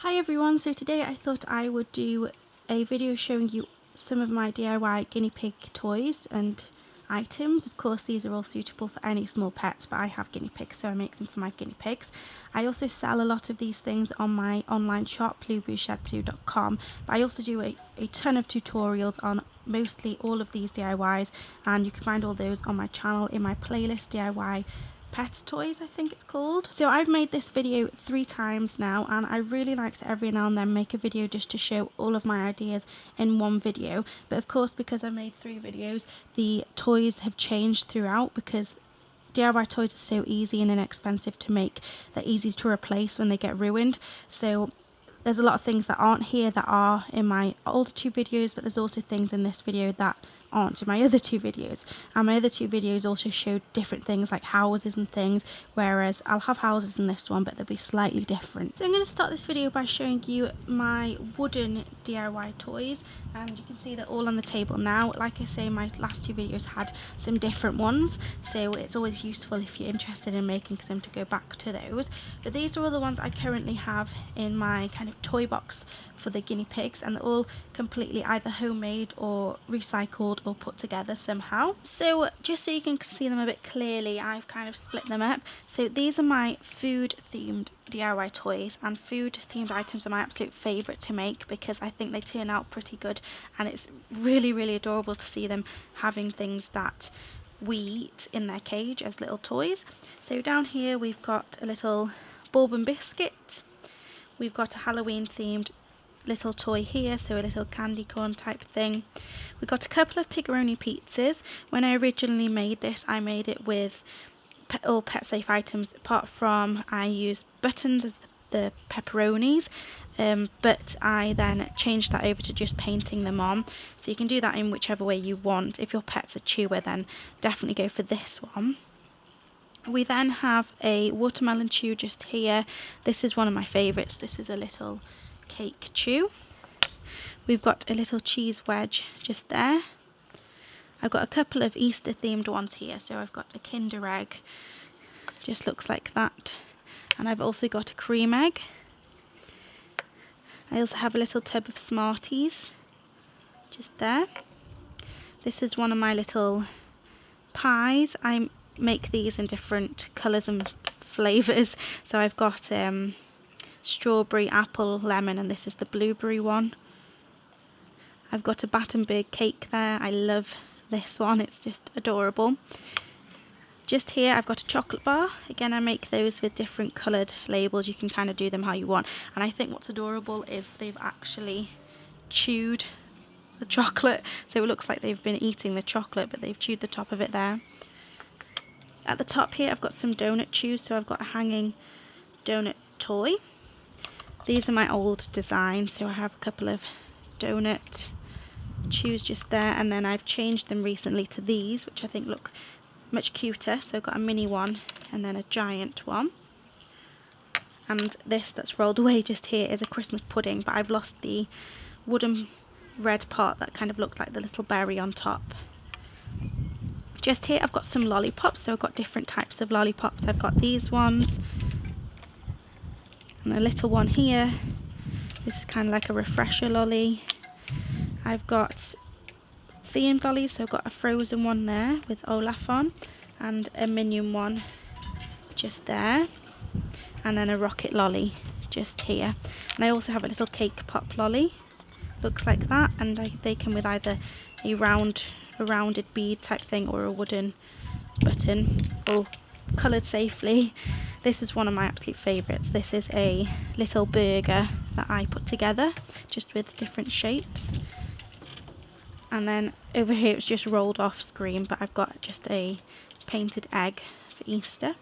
Hi everyone, so today I thought I would do a video showing you some of my DIY guinea pig toys and items. Of course these are all suitable for any small pets, but I have guinea pigs so I make them for my guinea pigs. I also sell a lot of these things on my online shop LooBoosShedZoo.com, but I also do a ton of tutorials on mostly all of these DIYs, and you can find all those on my channel in my playlist DIY Pet Toys, I think it's called. So I've made this video 3 times now, and I really like to every now and then make a video just to show all of my ideas in one video. But of course, because I made 3 videos, the toys have changed throughout because DIY toys are so easy and inexpensive to make. They're easy to replace when they get ruined. So there's a lot of things that aren't here that are in my older 2 videos, but there's also things in this video that aren't in my other 2 videos. And my other 2 videos also showed different things like houses and things, whereas I'll have houses in this one, but they'll be slightly different. So I'm going to start this video by showing you my wooden DIY toys, and you can see they're all on the table now. Like I say, my last 2 videos had some different ones, so it's always useful if you're interested in making some to go back to those. But these are all the ones I currently have in my kind of toy box for the guinea pigs, and they're all completely either homemade or recycled or put together somehow. So just so you can see them a bit clearly, I've kind of split them up. So these are my food themed DIY toys, and food themed items are my absolute favourite to make because I think they turn out pretty good, and it's really adorable to see them having things that we eat in their cage as little toys. So down here we've got a little bourbon biscuit, we've got a Halloween themed little toy here, so a little candy corn type thing. We've got a couple of pepperoni pizzas. When I originally made this, I made it with all pet safe items, apart from I used buttons as the pepperonis, but I then changed that over to just painting them on. So you can do that in whichever way you want. If your pet's a chewer, then definitely go for this one. We then have a watermelon chew just here. This is one of my favourites. This is a little cake chew. We've got a little cheese wedge just there. I've got a couple of Easter themed ones here, so I've got a Kinder Egg, just looks like that, and I've also got a cream egg. I also have a little tub of Smarties just there. This is one of my little pies. I make these in different colours and flavours, so I've got strawberry, apple, lemon, and this is the blueberry one. I've got a Battenberg cake there. I love this one, it's just adorable. Just here I've got a chocolate bar. Again, I make those with different coloured labels. You can kind of do them how you want, and I think what's adorable is they've actually chewed the chocolate, so it looks like they've been eating the chocolate, but they've chewed the top of it there. At the top here I've got some donut chews, so I've got a hanging donut toy. These are my old designs, so I have a couple of donut chews just there, and then I've changed them recently to these, which I think look much cuter. So I've got a mini one and then a giant one, and this that's rolled away just here is a Christmas pudding, but I've lost the wooden red part that kind of looked like the little berry on top. Just here I've got some lollipops, so I've got different types of lollipops. I've got these ones and a little one here. This is kind of like a refresher lolly. I've got themed lollies, so I've got a frozen one there with Olaf on, and a Minion one just there, and then a rocket lolly just here. And I also have a little cake pop lolly, looks like that, and they come with either a rounded bead type thing or a wooden button, all coloured safely. This is one of my absolute favourites. This is a little burger that I put together just with different shapes. And then over here it's just rolled off screen, but I've got just a painted egg for Easter.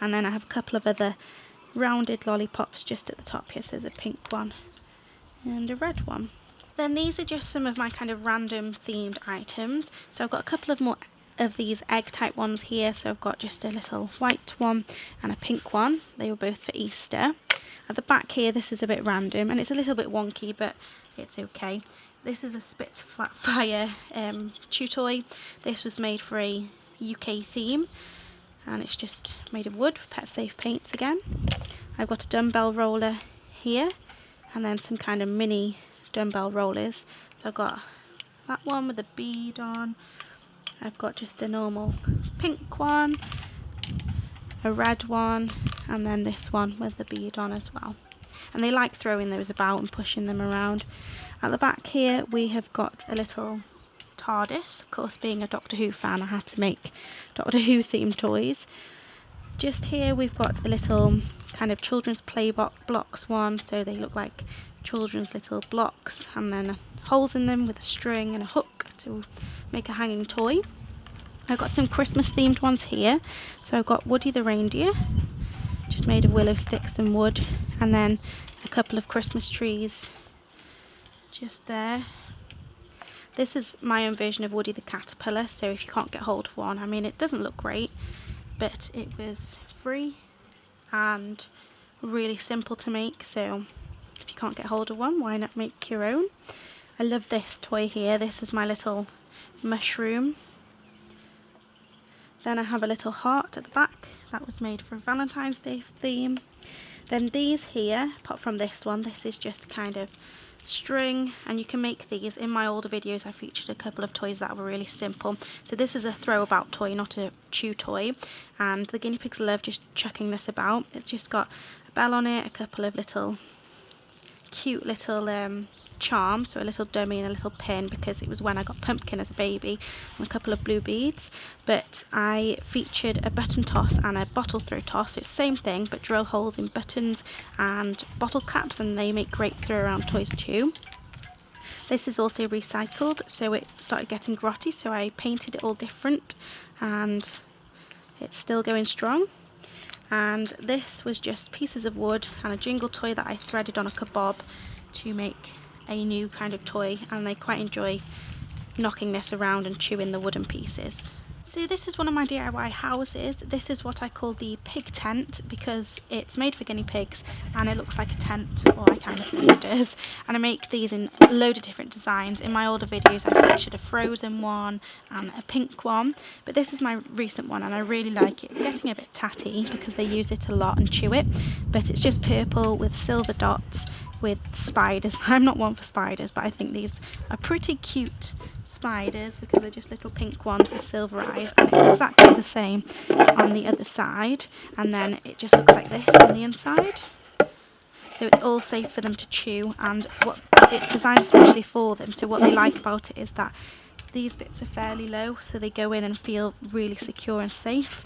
And then I have a couple of other rounded lollipops just at the top here. So there's a pink one and a red one. Then these are just some of my kind of random themed items. So I've got a couple of more of these egg type ones here. So I've got just a little white one and a pink one. They were both for Easter. At the back here, this is a bit random and it's a little bit wonky, but it's okay. This is a Spitfire Chew Toy. This was made for a UK theme, and it's just made of wood with pet safe paints again. I've got a Dumbbell Roller here, and then some kind of mini dumbbell rollers. So I've got that one with a bead on, I've got just a normal pink one, a red one, and then this one with the bead on as well. And they like throwing those about and pushing them around. At the back here we have got a little TARDIS. Of course, being a Doctor Who fan, I had to make Doctor Who themed toys. Just here we've got a little kind of children's play blocks one, so they look like children's little blocks, and then holes in them with a string and a hook to make a hanging toy. I've got some Christmas themed ones here. So I've got Woody the reindeer, just made of willow sticks and wood, and then a couple of Christmas trees just there. This is my own version of Woody the caterpillar, so if you can't get hold of one, I mean, it doesn't look great, but it was free and really simple to make, so if you can't get hold of one, why not make your own? I love this toy here. This is my little mushroom. Then I have a little heart at the back that was made for a Valentine's Day theme. Then these here, apart from this one, this is just kind of string, and you can make these. In my older videos I featured a couple of toys that were really simple. So this is a throw about toy, not a chew toy, and the guinea pigs love just chucking this about. It's just got a bell on it, a couple of little cute little charms, so a little dummy and a little pin, because it was when I got Pumpkin as a baby, and a couple of blue beads. But I featured a button toss and a bottle throw toss. It's the same thing, but drill holes in buttons and bottle caps, and they make great throw around toys too. This is also recycled, so it started getting grotty, so I painted it all different, and it's still going strong. And this was just pieces of wood and a jingle toy that I threaded on a kebab to make a new kind of toy, and they quite enjoy knocking this around and chewing the wooden pieces. So this is one of my DIY houses. This is what I call the pig tent, because it's made for guinea pigs and it looks like a tent, or I kind of think it does. And I make these in a load of different designs. In my older videos I featured a frozen one and a pink one, but this is my recent one and I really like it. It's getting a bit tatty because they use it a lot and chew it, but it's just purple with silver dots with spiders. I'm not one for spiders, but I think these are pretty cute spiders because they're just little pink ones with silver eyes, and it's exactly the same on the other side, and then it just looks like this on the inside. So it's all safe for them to chew, and it's designed especially for them. So what they like about it is that these bits are fairly low, so they go in and feel really secure and safe.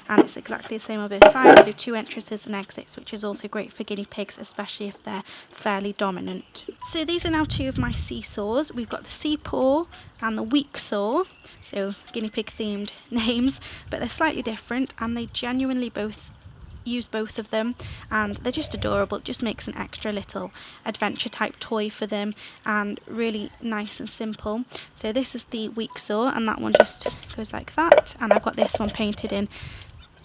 And it's exactly the same on both sides, so 2 entrances and exits, which is also great for guinea pigs, especially if they're fairly dominant. So these are now 2 of my seesaws. We've got the sea paw and the weak saw, so guinea pig themed names, but they're slightly different, and they genuinely use both of them, and they're just adorable. It just makes an extra little adventure type toy for them, and really nice and simple. So this is the weak saw, and that one just goes like that, and I've got this one painted in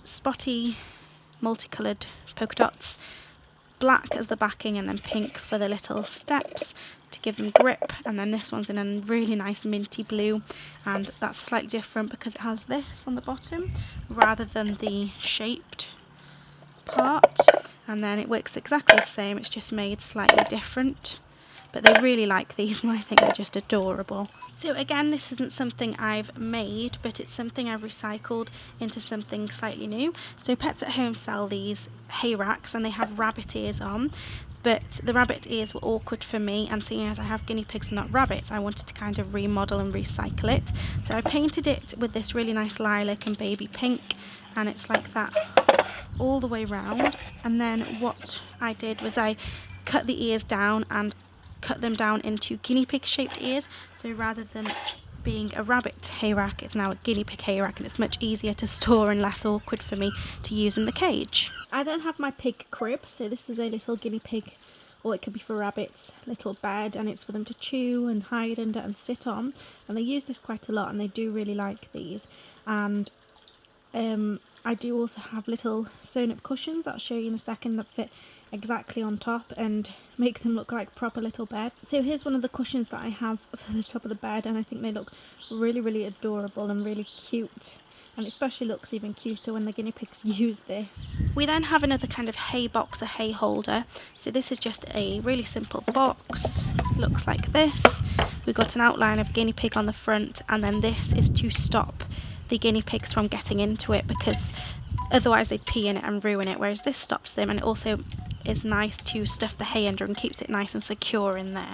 spotty multicoloured polka dots, black as the backing and then pink for the little steps to give them grip, and then this one's in a really nice minty blue, and that's slightly different because it has this on the bottom rather than the shaped part, and then it works exactly the same, it's just made slightly different. But they really like these, and I think they're just adorable. So again, this isn't something I've made, but it's something I've recycled into something slightly new. So Pets at Home sell these hay racks, and they have rabbit ears on, but the rabbit ears were awkward for me, and seeing as I have guinea pigs and not rabbits, I wanted to kind of remodel and recycle it. So I painted it with this really nice lilac and baby pink, and it's like that all the way round. And then what I did was I cut the ears down and cut them down into guinea pig shaped ears, so rather than being a rabbit hay rack, it's now a guinea pig hay rack, and it's much easier to store and less awkward for me to use in the cage. I then have my pig crib, so this is a little guinea pig, or it could be for rabbits, little bed, and it's for them to chew and hide under and sit on, and they use this quite a lot, and they do really like these. And I do also have little sewn up cushions that I'll show you in a second that fit exactly on top and make them look like proper little bed. So here's one of the cushions that I have for the top of the bed, and I think they look really, really adorable and really cute. and it especially looks even cuter when the guinea pigs use this. We then have another kind of hay box, a hay holder. So this is just a really simple box, looks like this. We've got an outline of guinea pig on the front, and then this is to stop the guinea pigs from getting into it, because otherwise they'd pee in it and ruin it, whereas this stops them, and it also is nice to stuff the hay under and keeps it nice and secure in there.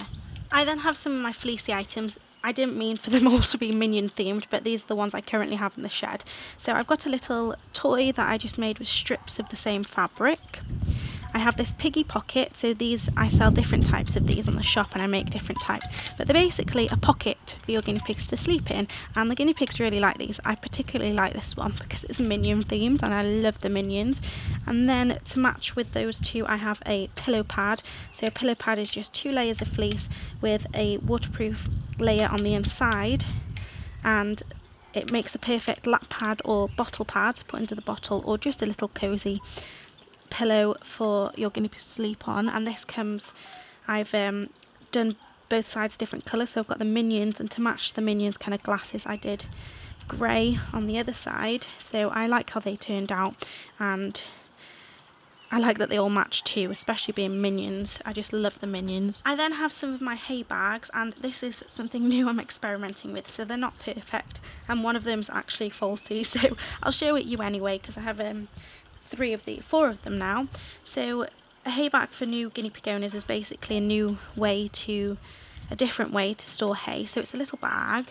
I then have some of my fleecy items. I didn't mean for them all to be minion themed, but these are the ones I currently have in the shed. So I've got a little toy that I just made with strips of the same fabric. I have this Piggy Pocket, so these, I sell different types of these on the shop and I make different types, but they're basically a pocket for your guinea pigs to sleep in, and the guinea pigs really like these. I particularly like this one because it's minion themed and I love the minions. And then to match with those two, I have a pillow pad. So a pillow pad is just 2 layers of fleece with a waterproof layer on the inside, and it makes a perfect lap pad or bottle pad to put into the bottle, or just a little cozy pillow for your guinea pig to sleep on. And this comes, I've done both sides different colours, so I've got the minions, and to match the minions kind of glasses I did grey on the other side. So I like how they turned out, and I like that they all match too, especially being minions. I just love the minions. I then have some of my hay bags, and this is something new I'm experimenting with, so they're not perfect, and one of them's actually faulty, so I'll show it you anyway because I have 4 of them now. So a hay bag for new guinea pig owners is basically a different way to store hay. So it's a little bag,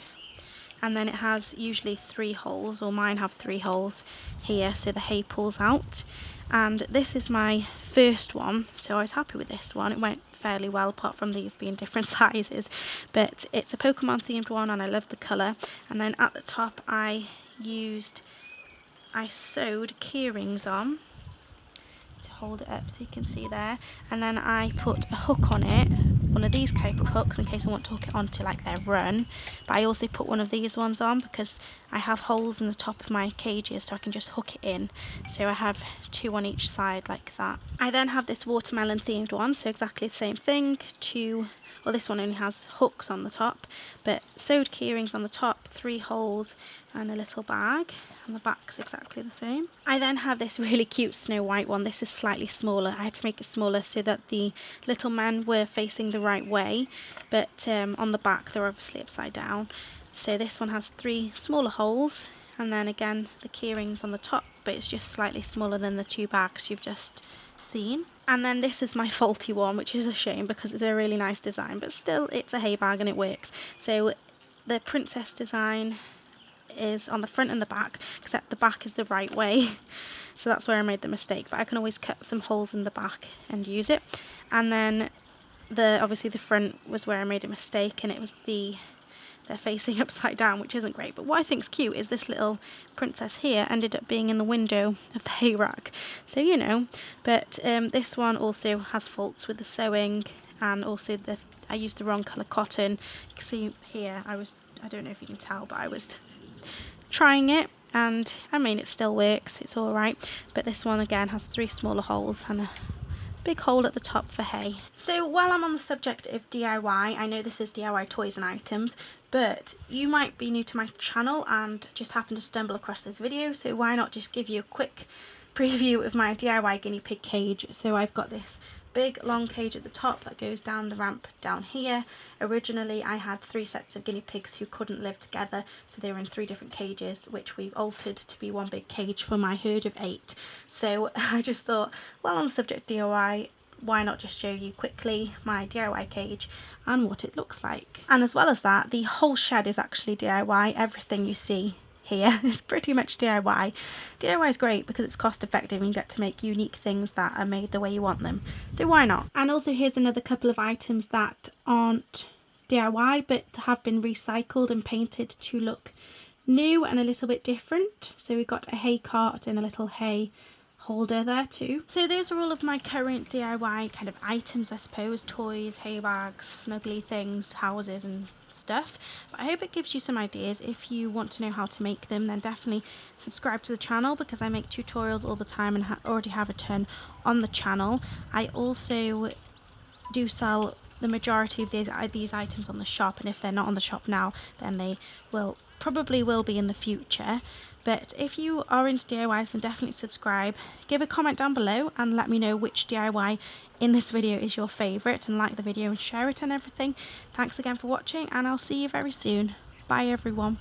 and then it has usually 3 holes, or mine have 3 holes here, so the hay pulls out. And this is my first one, so I was happy with this one. It went fairly well, apart from these being different sizes, but it's a Pokemon themed one and I love the colour. And then at the top I sewed key rings on to hold it up so you can see there, and then I put a hook on it, one of these type of hooks in case I want to hook it onto like their run, but I also put one of these ones on because I have holes in the top of my cages so I can just hook it in, so I have 2 on each side like that. I then have this watermelon themed one, so exactly the same thing, well, this one only has hooks on the top, but sewed key rings on the top, 3 holes and a little bag, and the back's exactly the same. I then have this really cute Snow White one. This is slightly smaller. I had to make it smaller so that the little men were facing the right way, but on the back they're obviously upside down. So this one has 3 smaller holes, and then again the key rings on the top, but it's just slightly smaller than the 2 bags you've just seen. And then this is my faulty one, which is a shame because it's a really nice design, but still it's a hay bag and it works. So the princess design is on the front and the back, except the back is the right way, so that's where I made the mistake, but I can always cut some holes in the back and use it. And then obviously the front was where I made a mistake, and it was they're facing upside down, which isn't great. But what I think's cute is this little princess here ended up being in the window of the hay rack, so you know. But this one also has faults with the sewing, and also I used the wrong colour cotton. You can see here I don't know if you can tell, but I was trying it, and I mean it still works, it's alright, but this one again has 3 smaller holes and a big hole at the top for hay. So while I'm on the subject of DIY, I know this is DIY toys and items, but you might be new to my channel and just happen to stumble across this video, so why not just give you a quick preview of my DIY guinea pig cage. So I've got this big long cage at the top that goes down the ramp down here. Originally I had 3 sets of guinea pigs who couldn't live together, so they were in 3 different cages, which we've altered to be one big cage for my herd of 8. So I just thought, well, on the subject DIY, why not just show you quickly my DIY cage and what it looks like. And as well as that, the whole shed is actually DIY. Everything you see here is pretty much DIY. DIY is great because it's cost effective and you get to make unique things that are made the way you want them, so why not? And also here's another couple of items that aren't DIY but have been recycled and painted to look new and a little bit different. So we've got a hay cart and a little hay holder there too. So those are all of my current DIY kind of items, I suppose: toys, hay bags, snuggly things, houses and stuff. But I hope it gives you some ideas. If you want to know how to make them, then definitely subscribe to the channel because I make tutorials all the time and already have a ton on the channel. I also do sell the majority of these items on the shop, and if they're not on the shop now, then they will probably will be in the future. But if you are into DIYs, then definitely subscribe. Give a comment down below and let me know which DIY in this video is your favourite, and like the video and share it and everything. Thanks again for watching, and I'll see you very soon. Bye everyone.